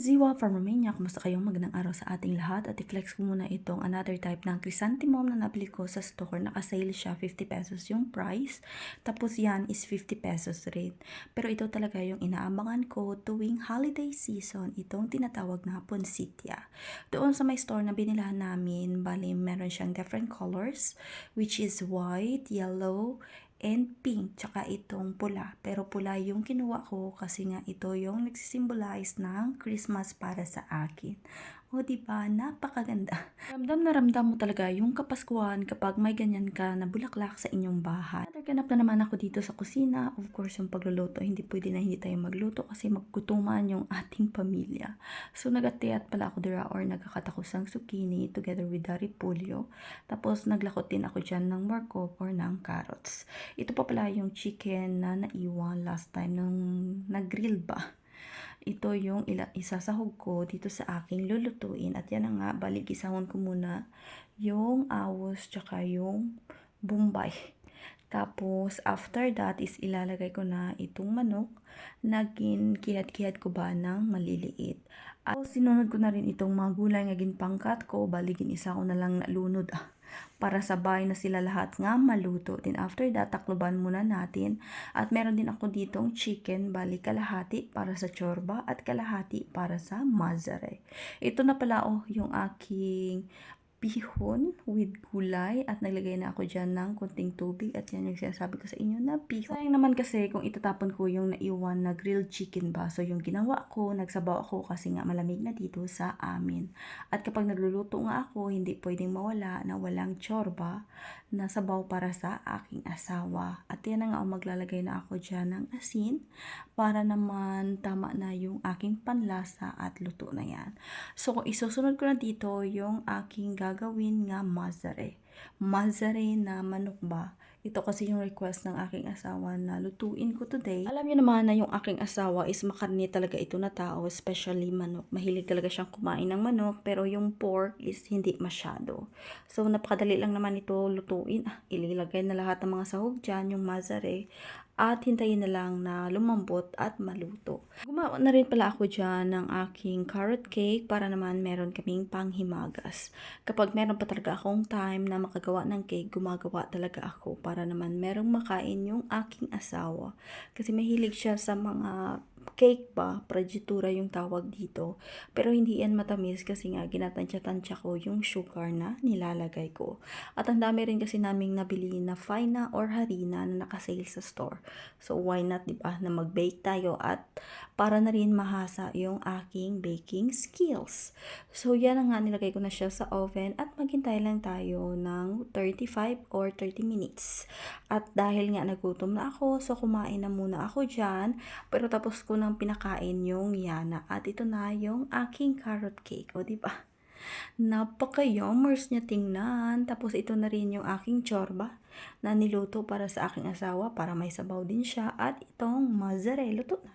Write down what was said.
Ziwa from Romania, kumusta kayong magandang araw sa ating lahat at i-flex ko muna itong another type ng chrysanthemum na nabili ko sa store. Naka-sale siya, 50 pesos yung price. Tapos yan is 50 pesos rin. Pero ito talaga yung inaabangan ko tuwing holiday season, itong tinatawag na poinsettia. Doon sa may store na binilahan namin, bali meron siyang different colors, which is white, yellow, and pink, tsaka itong pula. Pero pula yung kinuha ko kasi nga ito yung nagsisimbolize ng Christmas para sa akin. O diba, napakaganda. Ramdam na ramdam mo talaga yung kapaskuhan kapag may ganyan ka na bulaklak sa inyong bahay. Nagganap na naman ako dito sa kusina. Of course, yung pagluluto, hindi pwede na hindi tayo magluto kasi magkutuman yung ating pamilya. So, nagatiyat pala ako dira or nagkakatakosang zucchini together with the repolyo. Tapos, naglakot din ako dyan ng morcov or ng carrots. Ito pa pala yung chicken na naiwan last time nung nag-grill ba. Ito yung isasahog ko dito sa aking lulutuin. At yan na nga, balik isahon ko muna yung awos tsaka yung bombay. Tapos, after that is ilalagay ko na itong manok na kihad-kihad ko ba ng maliliit. At sinunod ko na rin itong mga gulay nga ginpangkat ko, baligin isa ko na lang nalunod para sabay na sila lahat nga maluto. Then after that, takloban muna natin. At meron din ako ditong chicken, bali kalahati para sa chorba at kalahati para sa mazare. Ito na pala yung aking bihon with gulay at naglagay na ako dyan ng konting tubig at yan yung sinasabi ko sa inyo na bihon. Sayang naman kasi kung itatapon ko yung naiwan na grilled chicken ba. So yung ginawa ko, nagsabaw ako kasi nga malamig na dito sa amin. At kapag nagluluto nga ako, hindi pwedeng mawala na walang chorba na sabaw para sa aking asawa. At yan na nga maglalagay na ako dyan ng asin para naman tama na yung aking panlasa at luto na yan. So kung isusunod ko na dito yung aking gagawin nga mazare. Mazare na manok ba? Ito kasi yung request ng aking asawa na lutuin ko today. Alam niyo naman na yung aking asawa is makarni talaga ito na tao, especially manok. Mahilig talaga siyang kumain ng manok, pero yung pork is hindi masyado. So, napakadali lang naman ito lutuin. Ililagay na lahat ng mga sahog dyan, yung mazare, at hintayin na lang na lumambot at maluto. Gumawa na rin pala ako dyan ng aking carrot cake para naman meron kaming panghimagas. Kapag meron pa talaga akong time na makagawa ng cake, gumagawa talaga ako para naman merong makain yung aking asawa. Kasi mahilig siya sa mga cake ba, prajitura yung tawag dito. Pero hindi yan matamis kasi nga ginatansya-tansya ko yung sugar na nilalagay ko. At ang dami rin kasi naming nabili na faina or harina na nakasale sa store. So why not, diba, na mag-bake tayo at para na rin mahasa yung aking baking skills. So yan na nga, nilagay ko na siya sa oven at maghintay lang tayo ng 35 or 30 minutes. At dahil nga nagutom na ako, so kumain na muna ako dyan. Pero tapos ko nang pinakain yung Yana. At ito na yung aking carrot cake. O diba? Napaka-yummers niya tingnan. Tapos ito na rin yung aking chorba na niluto para sa aking asawa para may sabaw din siya. At itong mozzarella luto na.